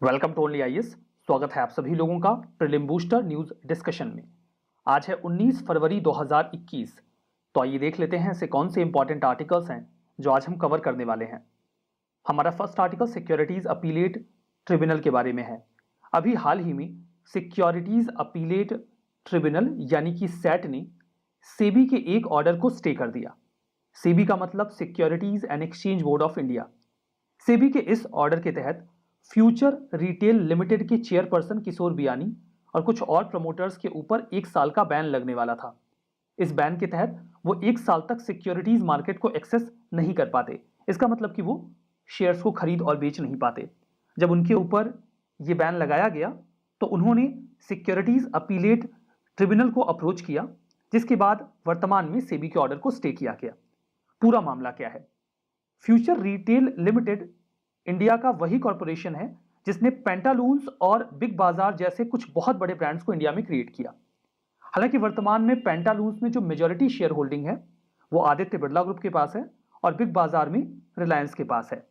Welcome to only IAS. स्वागत है आप सभी लोगों का प्रीलिम बूस्टर न्यूज डिस्कशन में। आज है 19 फरवरी 2021। तो आइए देख लेते हैं ऐसे कौन से इंपॉर्टेंट आर्टिकल्स हैं जो आज हम कवर करने वाले हैं। हमारा first article securities appellate tribunal के बारे में है। अभी हाल ही में सिक्योरिटीज अपीलेट ट्रिब्यूनल यानी कि सैट ने सेबी के एक ऑर्डर को स्टे कर दिया। सेबी का मतलब securities and exchange board of India. SEBI के इस ऑर्डर के तहत फ्यूचर रिटेल लिमिटेड के चेयरपर्सन किशोर बियानी और कुछ और प्रमोटर्स के ऊपर 1 साल का बैन लगने वाला था। इस बैन के तहत वो 1 साल तक सिक्योरिटीज मार्केट को एक्सेस नहीं कर पाते। इसका मतलब कि वो शेयर्स को खरीद और बेच नहीं पाते। जब उनके ऊपर ये बैन लगाया गया तो उन्होंने सिक्योरिटीज अपीलेट ट्रिब्यूनल को अप्रोच किया, जिसके बाद वर्तमान में सेबी के ऑर्डर को स्टे किया गया। पूरा मामला क्या है? फ्यूचर रिटेल लिमिटेड इंडिया का वही कॉरपोरेशन है जिसने पेंटालून्स और बिग बाजार जैसे कुछ बहुत बड़े ब्रांड्स को इंडिया में क्रिएट किया। हालांकि वर्तमान में पेंटालून्स में जो मेजॉरिटी शेयर होल्डिंग है वो आदित्य बिरला ग्रुप के पास है और बिग बाजार में रिलायंस के पास है।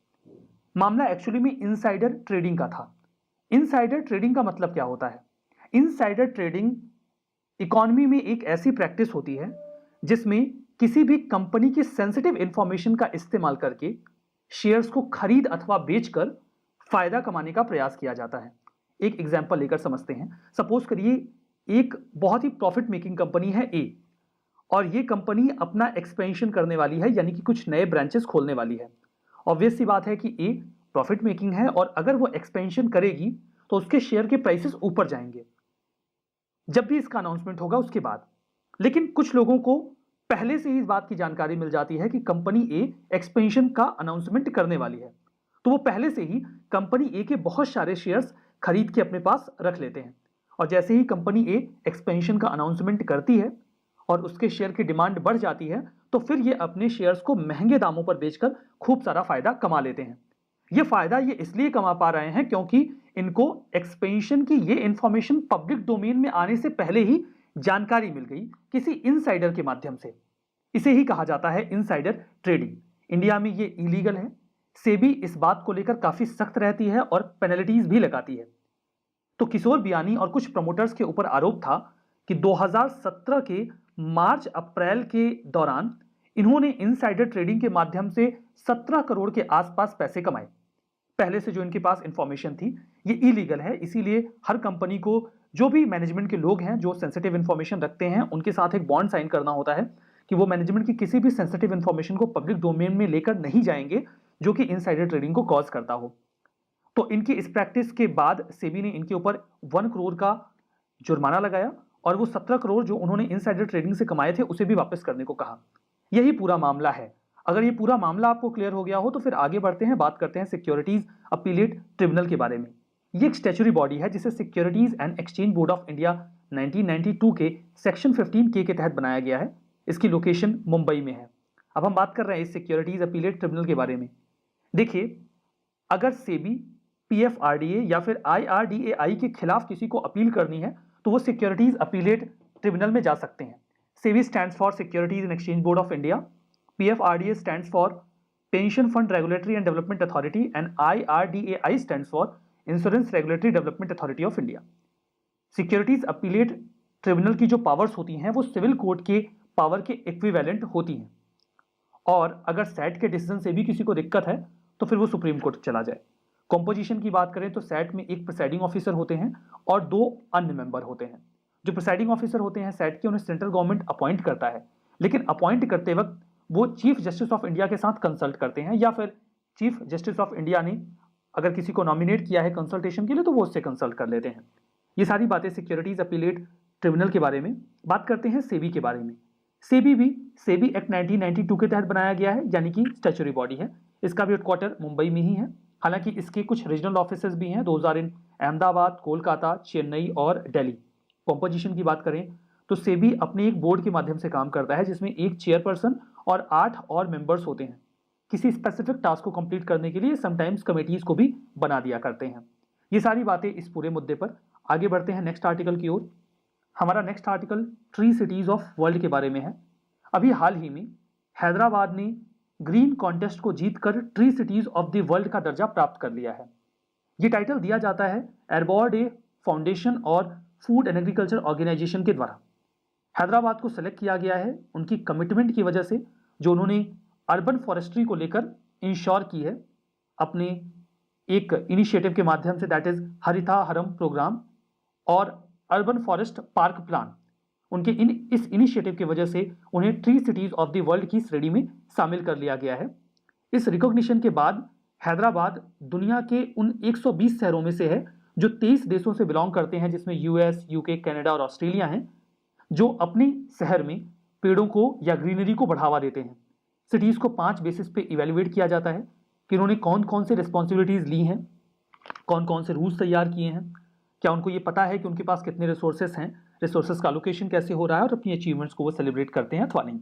मामला एक्चुअली में इनसाइडर ट्रेडिंग का था। इनसाइडर ट्रेडिंग का मतलब क्या होता है? इनसाइडर ट्रेडिंग इकोनॉमी में एक ऐसी प्रैक्टिस होती है जिसमें किसी भी कंपनी की सेंसिटिव इंफॉर्मेशन का इस्तेमाल करके शेयर्स को खरीद अथवा बेचकर फायदा कमाने का प्रयास किया जाता है। एक एग्जांपल लेकर समझते हैं। सपोज करिए एक बहुत ही प्रॉफिट मेकिंग कंपनी है ए, और ये कंपनी अपना एक्सपेंशन करने वाली है, यानी कि कुछ नए ब्रांचेस खोलने वाली है। ऑब्वियस सी बात है कि ए प्रॉफिट मेकिंग है और अगर वो एक्सपेंशन करेगी तो उसके शेयर के प्राइसेस ऊपर जाएंगे जब भी इसका अनाउंसमेंट होगा उसके बाद। लेकिन कुछ लोगों को पहले से ही इस बात की जानकारी मिल जाती है कि कंपनी ए एक्सपेंशन का अनाउंसमेंट करने वाली है, तो वो पहले से ही कंपनी ए के बहुत सारे शेयर्स खरीद के अपने पास रख लेते हैं। और जैसे ही कंपनी ए एक्सपेंशन का अनाउंसमेंट करती है और उसके शेयर की डिमांड बढ़ जाती है तो फिर ये अपने शेयर्स को महंगे दामों पर बेचकर खूब सारा फायदा कमा लेते हैं। ये फायदा ये इसलिए कमा पा रहे हैं क्योंकि इनको एक्सपेंशन की ये इंफॉर्मेशन पब्लिक डोमेन में आने से पहले ही जानकारी मिल गई किसी इनसाइडर के माध्यम से। इसे ही कहा जाता है इनसाइडर ट्रेडिंग। इंडिया में ये इलीगल है। सेबी इस बात को लेकर काफी सख्त रहती है और पेनल्टीज भी लगाती है। तो किशोर बियानी और कुछ प्रमोटर्स के ऊपर आरोप था कि 2017 के मार्च अप्रैल के दौरान इन्होंने इनसाइडर ट्रेडिंग के माध्यम से 17 करोड़ के आसपास पैसे कमाए। पहले से जो इनके पास इंफॉर्मेशन थी ये इलीगल है, इसीलिए हर कंपनी को जो भी मैनेजमेंट के लोग हैं जो सेंसिटिव इंफॉर्मेशन रखते हैं उनके साथ एक बॉन्ड साइन करना होता है कि वो मैनेजमेंट की किसी भी सेंसिटिव इंफॉर्मेशन को पब्लिक डोमेन में लेकर नहीं जाएंगे जो कि इनसाइडर ट्रेडिंग को कॉज करता हो। तो इनकी इस प्रैक्टिस के बाद सेबी ने इनके ऊपर 1 करोड़ का जुर्माना लगाया और वो 17 करोड़ जो उन्होंने इनसाइडर ट्रेडिंग से कमाए थे उसे भी वापस करने को कहा। यही पूरा मामला है। अगर ये पूरा मामला आपको क्लियर हो गया हो तो फिर आगे बढ़ते हैं, बात करते हैं सिक्योरिटीज अपीलेट ट्रिब्यूनल के बारे में। ये एक स्टैच्यूटरी बॉडी है जिसे securities and exchange board of India 1992 के सेक्शन 15 के तहत बनाया गया है। इसकी लोकेशन मुंबई में है। अब हम बात कर रहे हैं इस सिक्योरिटीज अपीलेट ट्रिब्यूनल के बारे में। देखिए, अगर सेबी, पीएफआरडीए या फिर आईआरडीएआई के खिलाफ किसी को अपील करनी है तो वो सिक्योरिटीज अपीलेट ट्रिब्यूनल में जा सकते हैं। SEBI stands for securities and exchange board of India, PFRDA stands for pension fund regulatory and development authority and IRDAI stands for insurance regulatory development authority of India. Securities appellate tribunal की जो powers होती हैं वो civil court के power के equivalent होती हैं, और अगर सैट के डिसीजन से भी किसी को दिक्कत है तो फिर वो सुप्रीम कोर्ट चला जाए। कॉम्पोजिशन की बात करें तो सैट में एक प्रिसाइडिंग ऑफिसर होते हैं और 2 अन्य मेंबर होते हैं। जो प्रिसाइडिंग ऑफिसर होते हैं सैट के, उन्हें सेंट्रल गवर्नमेंट अपॉइंट करता है, लेकिन अपॉइंट करते वक्त वो चीफ जस्टिस ऑफ इंडिया के साथ कंसल्ट करते हैं, या फिर चीफ जस्टिस ऑफ इंडिया ने अगर किसी को नॉमिनेट किया है कंसल्टेशन के लिए तो वो उससे कंसल्ट कर लेते हैं। ये सारी बातें सिक्योरिटीज अपीलेट ट्रिब्यूनल के बारे में। बात करते हैं सेबी के बारे में। सेबी भी सेबी एक्ट 1992 के तहत बनाया गया है, यानी कि स्टैच्यूटरी बॉडी है। इसका भी हेडक्वार्टर मुंबई में ही है। हालांकि इसके कुछ रीजनल ऑफिसेज भी हैं, 2000 इन अहमदाबाद, कोलकाता, चेन्नई और दिल्ली। कॉम्पोजिशन की बात करें तो सेबी अपने एक बोर्ड के माध्यम से काम करता है जिसमें एक चेयरपर्सन और 8 और मेंबर्स होते हैं। किसी स्पेसिफिक टास्क को कंप्लीट करने के लिए समटाइम्स कमेटीज को भी बना दिया करते हैं। ये सारी बातें इस पूरे मुद्दे पर। आगे बढ़ते हैं नेक्स्ट आर्टिकल की ओर। हमारा next article tree cities of world के बारे में है। अभी हाल ही में हैदराबाद ने ग्रीन कॉन्टेस्ट को जीतकर tree cities of the world का दर्जा प्राप्त कर लिया है। ये टाइटल दिया जाता है एरबॉर्डे फाउंडेशन और फूड एंड एग्रीकल्चर ऑर्गेनाइजेशन के द्वारा। हैदराबाद को सेलेक्ट किया गया है उनकी कमिटमेंट की वजह से, जो उन्होंने अर्बन फॉरेस्ट्री को लेकर इंश्योर की है अपने एक इनिशिएटिव के माध्यम से, दैट इज हरिता हरम प्रोग्राम और अर्बन फॉरेस्ट पार्क प्लान। उनके इस इनिशिएटिव की वजह से उन्हें tree cities of the world की श्रेणी में शामिल कर लिया गया है। इस रिकॉग्निशन के बाद हैदराबाद दुनिया के उन 120 शहरों में से है जो 23 देशों से बिलोंग करते हैं, जिसमें यूएस, यूके, कनाडा और ऑस्ट्रेलिया हैं, जो अपने शहर में पेड़ों को या ग्रीनरी को बढ़ावा देते हैं। सिटीज को 5 बेसिस पे इवेल्युएट किया जाता है कि उन्होंने कौन कौन से रिस्पॉन्सिबिलिटीज ली हैं, कौन कौन से रूल्स तैयार किए हैं, क्या उनको ये पता है कि उनके पास कितने रिसोर्सेस हैं, रिसोर्सेस का एलोकेशन कैसे हो रहा है और अपनी अचीवमेंट्स को वो सेलिब्रेट करते हैं अथवा नहीं।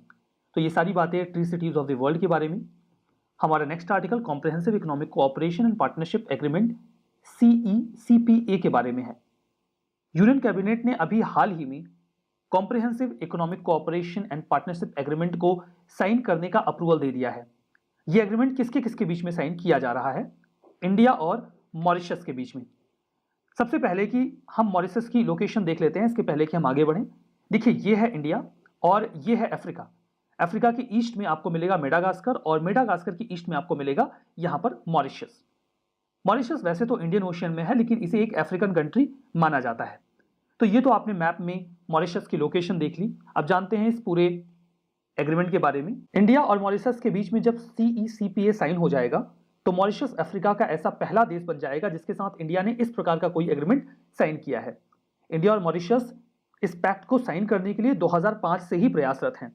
तो ये सारी बातें tree cities of the world के बारे में। हमारा next article comprehensive economic cooperation and partnership agreement CECPA के बारे में है। यूनियन कैबिनेट ने अभी हाल ही में comprehensive economic cooperation and partnership agreement को साइन करने का अप्रूवल दे दिया है। यह एग्रीमेंट किसके किसके बीच में साइन किया जा रहा है? इंडिया और मॉरिशस के बीच में। सबसे पहले कि हम मॉरिशस की लोकेशन देख लेते हैं, इसके पहले कि हम आगे बढ़ें। देखिए, ये है इंडिया और ये है अफ्रीका। अफ्रीका के ईस्ट में आपको मिलेगा मेडागास्कर और मेडागास्कर की ईस्ट में आपको मिलेगा यहां पर मॉरिशस। मॉरिशस वैसे तो इंडियन ओशियन में है, लेकिन इसे एक अफ्रीकन कंट्री माना जाता है। तो ये तो आपने मैप में मॉरिशस की लोकेशन देख ली। अब जानते हैं इस पूरे एग्रीमेंट के बारे में। इंडिया और मॉरिशस के बीच में जब CECPA साइन हो जाएगा तो मॉरिशस अफ्रीका का ऐसा पहला देश बन जाएगा जिसके साथ इंडिया ने इस प्रकार का कोई एग्रीमेंट साइन किया है। इंडिया और मॉरिशस इस पैक्ट को साइन करने के लिए 2005 से ही प्रयासरत हैं।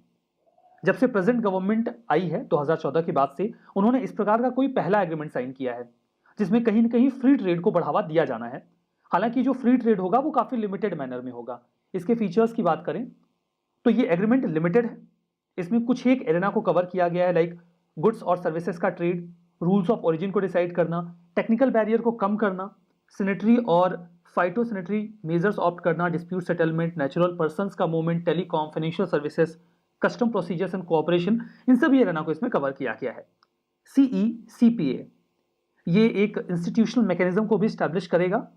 जब से प्रेजेंट गवर्नमेंट आई है 2014 के बाद से, उन्होंने इस प्रकार का कोई पहला एग्रीमेंट साइन किया है जिसमें कहीं न कहीं फ्री ट्रेड को बढ़ावा दिया जाना है। हालांकि जो फ्री ट्रेड होगा वो काफी लिमिटेड मैनर में होगा। इसके फीचर्स की बात करें तो ये एग्रीमेंट लिमिटेड है। इसमें कुछ एक एरिना को कवर किया गया है, लाइक गुड्स और सर्विसेज का ट्रेड, रूल्स ऑफ ओरिजिन को डिसाइड करना, टेक्निकल बैरियर को कम करना, सैनिटरी और फाइटोसैनिटरी मेजर्स ऑप्ट करना, डिस्प्यूट सेटलमेंट, नेचुरल पर्संस का movement, telecom, financial services, custom procedures and cooperation, इन सभी एरिना को इसमें कवर किया गया है। CECPA ये एक इंस्टीट्यूशनल मैकेनिज्म को भी स्टैब्लिश करेगा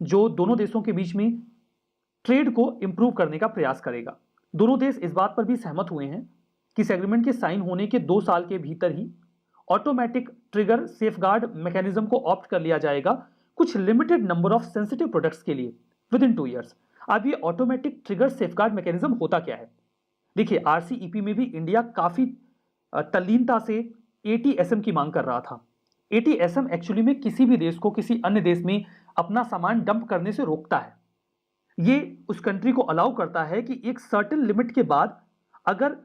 जो दोनों देशों के बीच में ट्रेड को इंप्रूव करने का प्रयास करेगा। दोनों देश इस बात पर भी सहमत हुए हैं कि इस एग्रीमेंट के साइन होने के 2 साल के भीतर ही ऑटोमेटिक ट्रिगर सेफगार्ड मैकेनिज्म को ऑप्ट कर लिया जाएगा कुछ limited number of sensitive products के लिए विद इन 2 ईयर्स। अब ये ऑटोमेटिक ट्रिगर सेफगार्ड मैकेनिज्म होता क्या है? देखिए, RCEP में भी इंडिया काफी तल्लीनता से ATSM की मांग कर रहा था। ATSM एक्चुअली में किसी भी देश को किसी अन्य देश में अपना सामान डंप करने से रोकता है। ये उस कंट्री को अलाउ करता है कि एक सर्टेन लिमिट के बाद अगर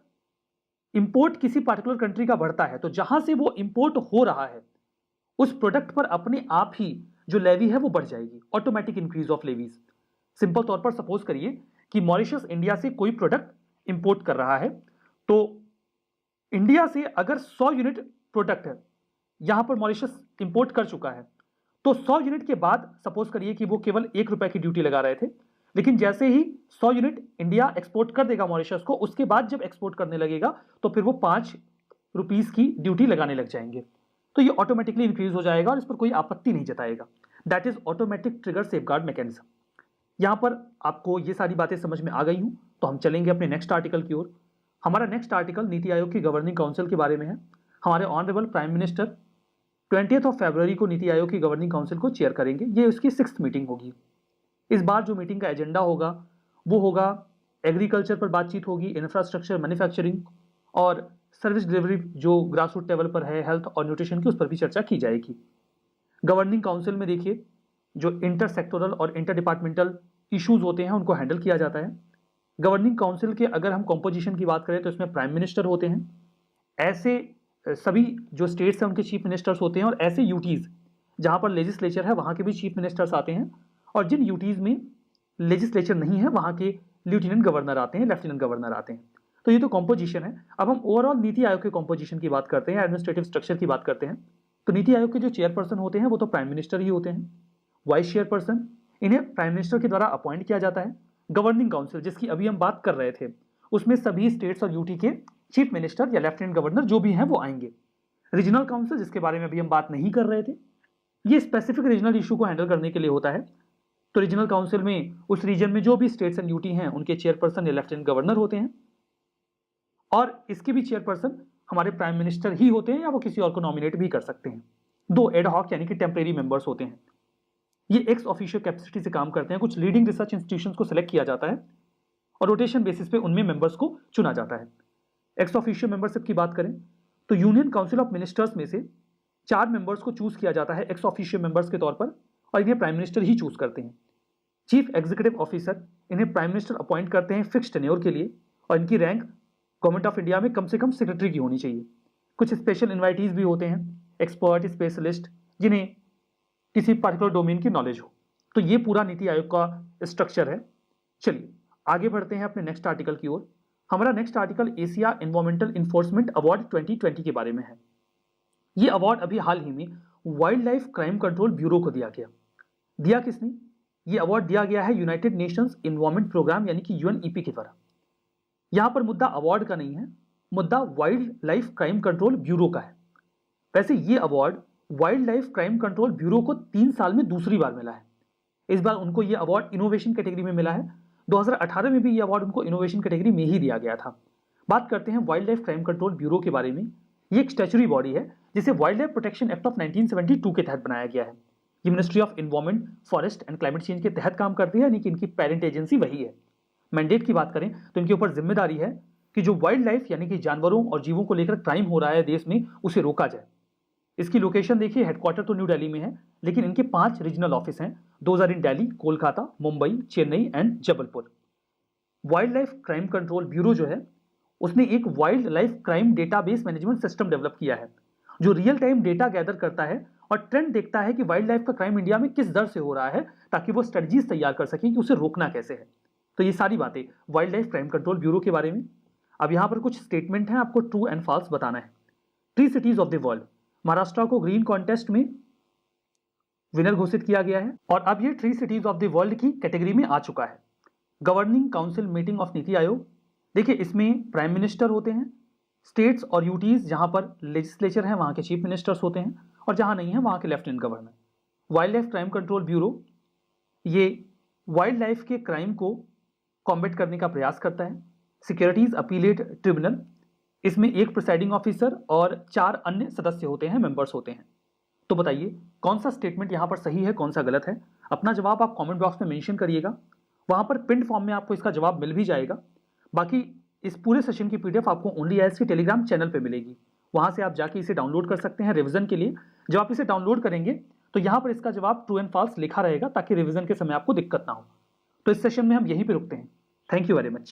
इंपोर्ट किसी पार्टिकुलर कंट्री का बढ़ता है तो जहां से वो इंपोर्ट हो रहा है उस प्रोडक्ट पर अपने आप ही जो लेवी है वो बढ़ जाएगी, automatic increase of levies. Simple तौर पर सपोज करिए कि मॉरिशस इंडिया से कोई प्रोडक्ट इंपोर्ट कर रहा है, तो इंडिया से अगर 100 यूनिट प्रोडक्ट है यहां पर मॉरिशस इंपोर्ट कर चुका है, तो 100 यूनिट के बाद सपोज करिए कि वो केवल 1 रुपए की ड्यूटी लगा रहे थे, लेकिन जैसे ही 100 यूनिट इंडिया एक्सपोर्ट कर देगा मॉरिशस को, उसके बाद जब एक्सपोर्ट करने लगेगा तो फिर वो 5 रुपीस की ड्यूटी लगाने लग जाएंगे। तो ये ऑटोमेटिकली इंक्रीज हो जाएगा और इस पर कोई आपत्ति नहीं जताएगा। That is automatic trigger safeguard mechanism. यहां पर आपको ये सारी बातें समझ में आ गई हूं, तो हम चलेंगे अपने नेक्स्ट आर्टिकल की ओर। हमारा नेक्स्ट आर्टिकल नीति आयोग की गवर्निंग काउंसिल के बारे में है। हमारे ऑनरेबल प्राइम मिनिस्टर 20 फरवरी को नीति आयोग की गवर्निंग काउंसिल को चेयर करेंगे। ये उसकी 6th मीटिंग होगी। इस बार जो मीटिंग का एजेंडा होगा वो होगा एग्रीकल्चर पर बातचीत होगी, इंफ्रास्ट्रक्चर, मैन्युफैक्चरिंग और सर्विस डिलीवरी जो ग्रास रूट लेवल पर है, हेल्थ और न्यूट्रिशन की, उस पर भी चर्चा की जाएगी। गवर्निंग काउंसिल में देखिए जो इंटर सेक्टोरल और इंटर डिपार्टमेंटल इश्यूज होते हैं उनको हैंडल किया जाता है। गवर्निंग काउंसिल के अगर हम कॉम्पोजिशन की बात करें तो इसमें प्राइम मिनिस्टर होते हैं, ऐसे सभी जो स्टेट्स हैं उनके चीफ मिनिस्टर्स होते हैं, और ऐसे यूटीज जहां पर लेजिस्लेचर है वहां के भी चीफ मिनिस्टर्स आते हैं, और जिन यूटीज में लेजिस्लेचर नहीं है वहां के लेफ्टिनेंट गवर्नर आते हैं, लेफ्टिनेंट गवर्नर आते हैं। तो ये तो कॉम्पोजिशन है। अब हम ओवरऑल नीति आयोग के कॉम्पोजिशन की बात करते हैं, एडमिनिस्ट्रेटिव स्ट्रक्चर की बात करते हैं। तो नीति आयोग के जो चेयरपर्सन होते हैं वो तो प्राइम मिनिस्टर ही होते हैं। वाइस चेयरपर्सन इन्हें प्राइम मिनिस्टर के द्वारा अपॉइंट किया जाता है। गवर्निंग काउंसिल जिसकी अभी हम बात कर रहे थे उसमें सभी स्टेट्स और यूटी के चीफ मिनिस्टर या लेफ्टिनेंट गवर्नर जो भी हैं वो आएंगे। रीजनल काउंसिल जिसके बारे में अभी हम बात नहीं कर रहे थे, ये स्पेसिफिक रीजनल इशू को हैंडल करने के लिए होता है। तो रीजनल काउंसिल में उस रीजन में जो भी स्टेट्स एंड यूटी हैं उनके चेयरपर्सन या लेफ्टिनेंट गवर्नर होते हैं, और इसके भी चेयरपर्सन हमारे प्राइम मिनिस्टर ही होते हैं या वो किसी और को नॉमिनेट भी कर सकते हैं। दो एडहॉक यानी कि टेम्परेरी मेंबर्स होते हैं। ये एक्स ऑफिशियो कैपेसिटी से काम करते हैं। कुछ लीडिंग रिसर्च इंस्टीट्यूशंस को सिलेक्ट किया जाता है और रोटेशन बेसिस पे उनमें मेंबर्स को चुना जाता है। एक्स ऑफिशियो मेंबरशिप की बात करें तो यूनियन काउंसिल ऑफ मिनिस्टर्स में से 4 मेंबर्स को चूज किया जाता है एक्स ऑफिशियो मेंबर्स के तौर पर, और इन्हें प्राइम मिनिस्टर ही चूज करते हैं। चीफ एग्जीक्यूटिव ऑफिसर इन्हें प्राइम मिनिस्टर अपॉइंट करते हैं फिक्स्ड टेन्योर के लिए, और इनकी रैंक गवर्नमेंट ऑफ इंडिया में कम से कम सेक्रेटरी की होनी चाहिए। कुछ स्पेशल इन्वाइटीज भी होते हैं, एक्सपर्ट, स्पेशलिस्ट, जिन्हें किसी पर्टिकुलर डोमेन की नॉलेज हो। तो ये पूरा नीति आयोग का स्ट्रक्चर है। चलिए आगे बढ़ते हैं अपने नेक्स्ट आर्टिकल की ओर। हमारा next article Asia environmental enforcement award 2020 के बारे में है। ये अवार्ड अभी हाल ही में wild life crime control bureau को दिया गया। दिया किसने? ये अवार्ड दिया गया है यूनाइटेड नेशंस एनवायरमेंट प्रोग्राम यानी कि यूएनईपी के द्वारा। यहां पर मुद्दा अवार्ड का नहीं है, मुद्दा wild life crime control bureau का है। वैसे ये award wild life crime control bureau को 3 साल में दूसरी बार मिला है। इस बार उनको ये अवार्ड इनोवेशन कैटेगरी में मिला है। 2018 में भी ये अवार्ड उनको इनोवेशन कैटेगरी में ही दिया गया था। बात करते हैं wild life crime control bureau के बारे में। ये एक स्टैच्यूटरी बॉडी है जिसे wild life protection act of 1972 के तहत बनाया गया है। ये ministry of environment, forest and climate change के तहत काम करती है, यानी कि इनकी पेरेंट एजेंसी वही है। मैंडेट की बात करें तो इनके ऊपर जिम्मेदारी है कि जो वाइल्ड लाइफ यानी कि जानवरों और जीवों को लेकर क्राइम हो रहा है देश में, उसे रोका जाए। इसकी लोकेशन देखिए, हेडक्वार्टर तो न्यू दिल्ली में है, लेकिन इनके 5 रीजनल ऑफिस हैं। 2 in Delhi, Kolkata, Mumbai, Chennai and Jabalpur. Wild life crime control bureau जो है उसने एक wild life crime database management system develop किया है, जो रियल टाइम डेटा गैदर करता है और ट्रेंड देखता है कि वाइल्ड लाइफ का क्राइम इंडिया में किस दर से हो रहा है, ताकि वो स्ट्रेटजीज तैयार कर सके कि उसे रोकना कैसे है। तो ये सारी बातें wild life crime control bureau के बारे में। अब यहाँ पर कुछ स्टेटमेंट हैं, आपको ट्रू एंड फॉल्स बताना है। 3 cities of the world, Maharashtra को ग्रीन कॉन्टेस्ट में विनर घोषित किया गया है और अब ये 3 सिटीज ऑफ द वर्ल्ड की कैटेगरी में आ चुका है। Governing council meeting of NITI Aayog, देखिए इसमें प्राइम मिनिस्टर होते हैं। स्टेट्स और यूटीज जहां पर लेजिस्लेचर है वहां के चीफ मिनिस्टर्स होते हैं, और जहां नहीं है वहां के lieutenant governor. Wild life crime control bureau ये वाइल्ड लाइफ के क्राइम को कॉम्बैट करने का प्रयास करता है। सिक्योरिटीज अपीलेट ट्रिब्यूनल, इसमें एक प्रिसाइडिंग ऑफिसर और 4 अन्य सदस्य होते हैं, मेंबर्स होते हैं। तो बताइए कौन सा स्टेटमेंट यहाँ पर सही है, कौन सा गलत है? अपना जवाब आप कमेंट बॉक्स में मेंशन करिएगा। वहां पर पिन फॉर्म में आपको इसका जवाब मिल भी जाएगा। बाकी इस पूरे सेशन की पीडीएफ आपको ओनली आईएएस के टेलीग्राम चैनल पे मिलेगी, वहां से आप जाके इसे डाउनलोड कर सकते हैं रिवीजन के लिए। जब आप इसे डाउनलोड करेंगे तो यहाँ पर इसका जवाब ट्रू एंड फॉल्स लिखा रहेगा, ताकि रिवीजन के समय आपको दिक्कत ना हो। तो इस सेशन में हम यहीं पे रुकते हैं। Thank you very much.